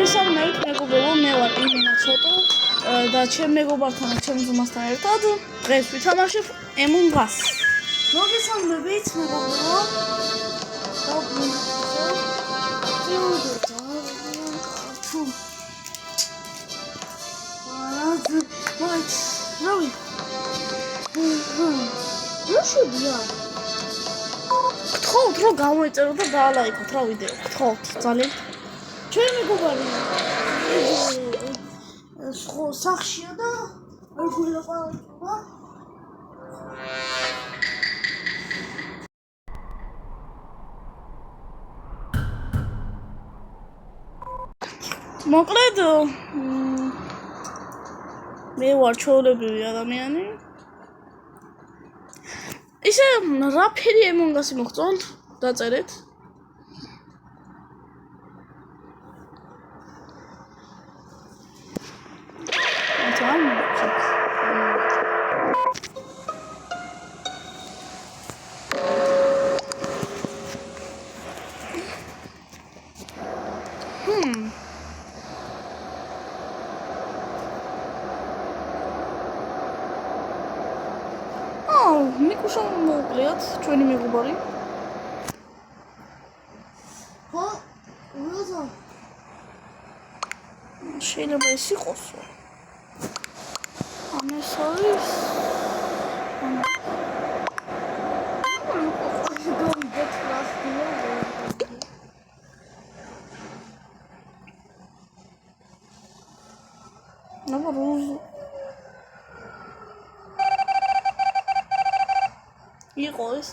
მესამნაირად მეგობრებო, მე ვარ ირინა ცოტო და ჩემ მეგობართან და ჩემ ძმასთან ერთად დღეს ვითამაშებ Among Us. მოგესალმებით მეგობრებო. გთხოვთ რომ გამოიწეროთ და დაალაიქოთ რა ვიდეო. გთხოვთ ძალიან. ჩემი მეგობარი ხო სახშია და არ გულაპარაკება. მოკლედ მე ვარ ჩვეულებრივი ადამიანი. ისე რა ფერი Among Us-ი მოგწონთ? დაწერეთ. მიკუშა მოუკლეათ ჩვენი მეგობარი. ხო? როზა. შეიძლება ეს იყოსო. ეს არის იყო ეს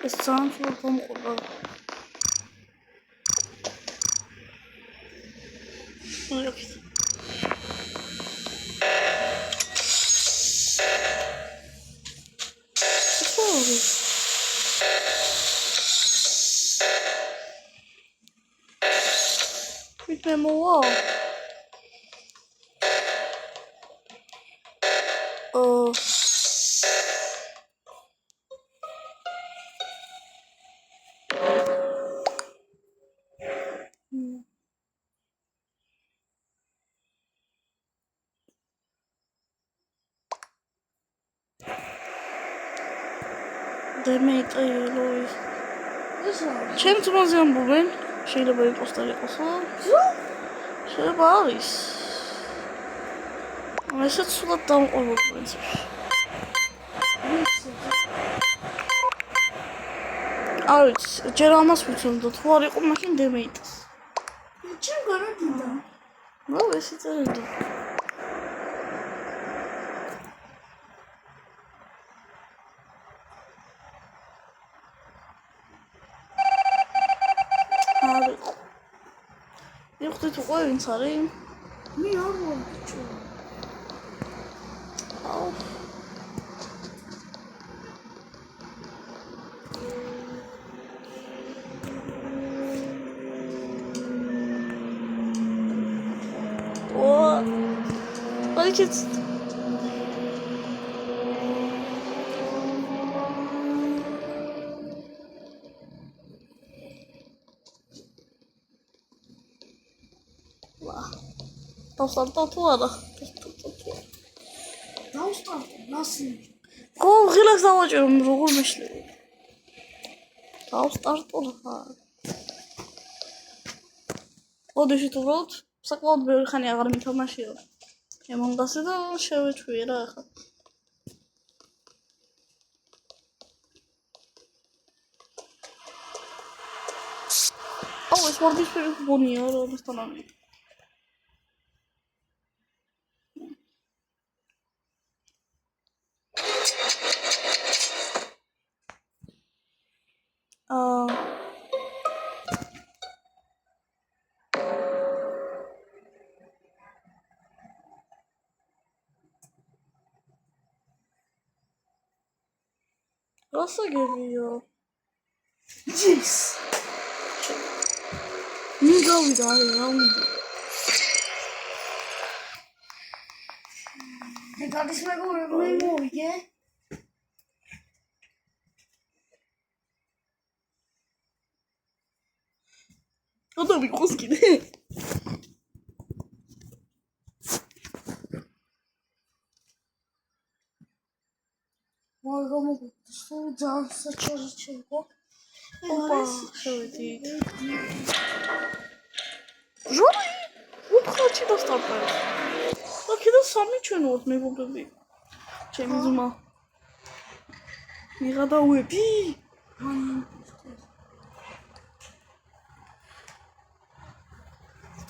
ეს სამშობლო მომყვა. Memoir. ჩემ ძმაზე ამბობენ, შეიძლება იმპოსტერი იყოსო. შეიძლება არის. ესეც სულად დამყარდა პრინციპში. არის, ჯერ ამას ვიცოდა, თუ არ იყო მაშინ დემეიტს. ჩემ გარანტია. ნუ ეს იწერდა. Ты такой винцары. Не, я вон что. Ау. О. Получится. Тавსტარტო. ნასი. ხო, ღილაკს დავაჭირო, როგორ მეშლები. დავსტარტო რა. ოდეში თუ ვოთ, საკმაოდ ბევრი ხანი აღარ მითამაშია. Among Us-ი და შევეჩვიე რა ახლა. ეს ვარდისფერი ბონია რა მასთან არის. გასაგებია. ჯის. მიგავიდა აი რა უნდა. გადის მეგობრებო, მოვიგე. ოდობი ყოს კიდე. მოგომოგდეს ძალიან საჭირო ჩემო. ოპა, შევედი. ჟორი, უთხაჩი დასტარტა. და კიდე სამი ჩვენ ვართ მეგობრები. ჩემი ძმა. მიღადავები.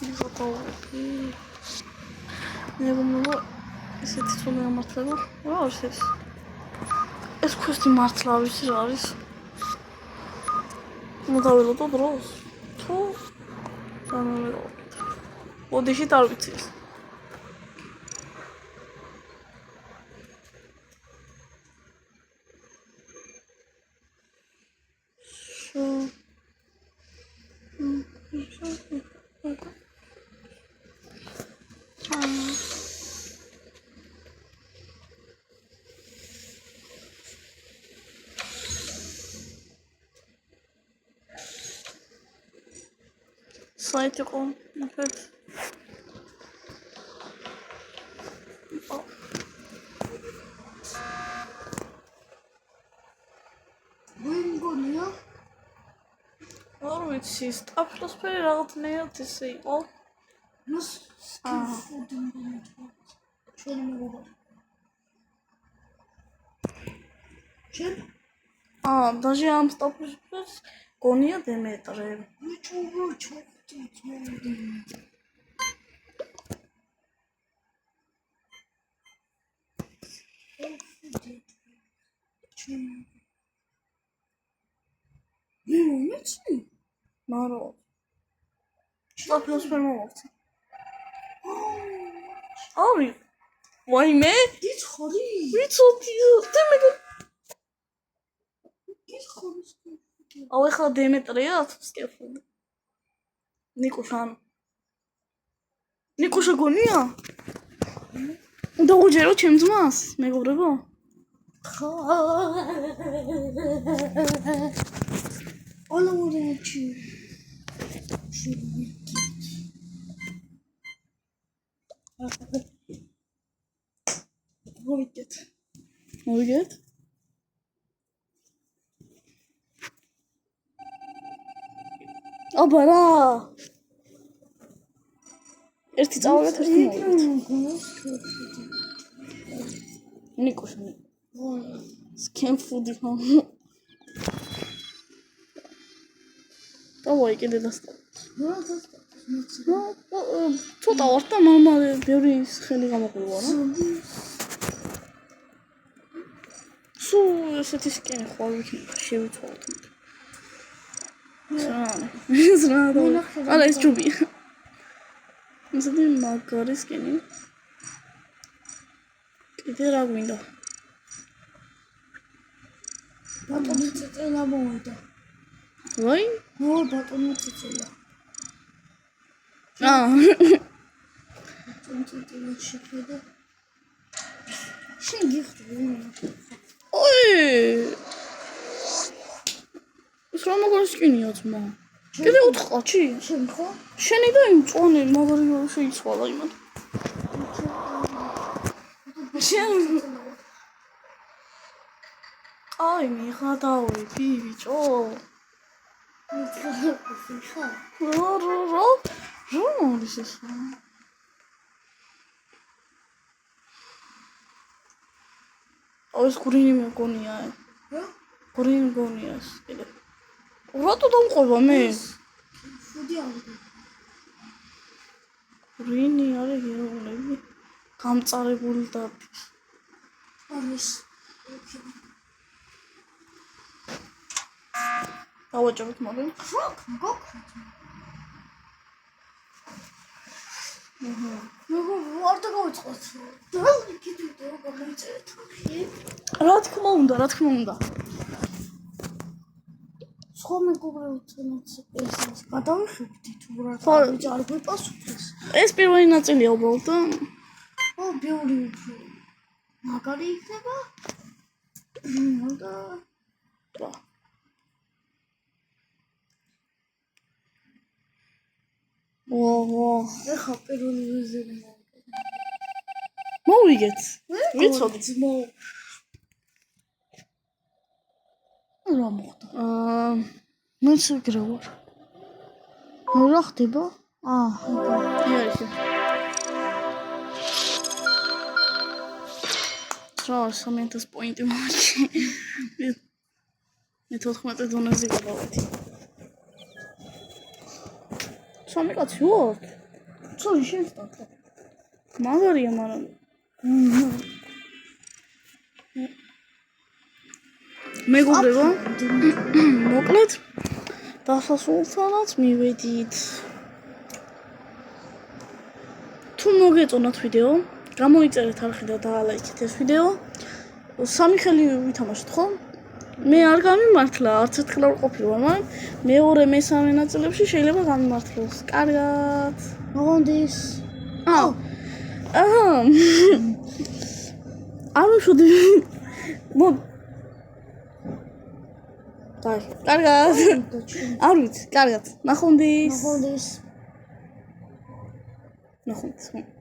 მიღადავები. მეგობრებო, ესეთი ცუდი ამართლება. რა არის ეს? ეს კვესტი მართლა ვიცი რა არის? მოდაველოდო დროს. თუ დამეველოდეთ. ოდიშით არ ვიცი ეს. საიტი ყო მოფეთ ვინგონია? არ ვიცი, სტაფლოსფერი რაღაცნაირად ესე იყო. მას სკიფუდი მომეწონა. ჩვენი მეგობარი. შენ? даже ამ სტაფლოსფერს გონია დემეტრე. ჩუჩუ მეცი? მარო. სტაფლოსფერ მომწე. არი. ვაიმე? დიცხორი? ვიცოდი, დემეტრე. დიცხორი. აუ ეხლა დემეტრეა სკეფული. ნიკუშან. ნიკუშა გონია? და უჯერო ჩემ ძმას, მეგობრებო? ალა მორეჩი. მოვიგეთ? აბა რა. ერთი წავაგეთ, ერთი მოვიგეთ. ნიკუშა. სკემფუდი ხო? დავაი კიდე დასტა. ცოტა ვარ და მამალე ბევრი ხელი გამოყოლა რა. სუ ესეთი სკენი ხვალ შევიცვალოთ. ზრადა. არა ეს ჯუბია. ისეთი მაგარი სკენი. კიდე რა გვინდა? ბატონი წელა მოვიდა. ვაი? ო ბატონი წელა. ბატონი შეხედა. შენ გიხდი. ოი! ეს რა მაგარი სკენია ძმა? კიდე 4 ყაჩი? შენ ხო? შენი და იმ წონე მაგარი შეიცვალა იმათ. შენ აი მიღადავები ბიჭო. რა არის ეს? ეს გურინი მეგონია. რა? გურინი მეგონია ეს კიდე. რატო დამყვება მე? ფუდი ავიდა. გურინი არის გეროლები. გამწარებული დაფის. არის. დავაჭროთ მაგენ. ქროკ, გოქროთ. მეგო ვარ და გავიწყოთ. და კიდე გამოიწერეთ. რა თქმა უნდა. სხვა მეგობრებთანაც ეს გადავიხებდით უბრალოდ. ხო. ბიჭო არ გვიპასუხეს. ეს პირველი ნაწილია უბრალოდ და ო ბევრი უფრო მაგარი იქნება. და რა. ოღო, ეხა პირველი ვიზები მოვიგეთ. ვიცოდით. რა მოხდა? მეც ეგრე ვარ. რა ხდება? იარიხი. რა 3000 პოინტი მოვაჩი. მე 14 დონეზე გადავედი. სამი კაცი ვარ. ცოტა შეესწავლე. მაგარია, მაგრამ მეგობრებო, მოკლედ დასასრულთანაც მივედით. თუ მოგეწონათ ვიდეო, გამოიწერეთ არხი და დაალაიქეთ ეს ვიდეო. სამი ხელი ვითამაშოთ, ხო? მე არ გამიმართლა, არც ერთხელ არ ყოფილი ვარ, მაგრამ მეორე მესამე ნაწილებში შეიძლება გამიმართლოს. კარგად. მოგონდეს. აჰა. არ ვშოდი. დაი, კარგად. არ ვიცი, კარგად. ნახვამდის. მოგონდეს. ნახვამდის.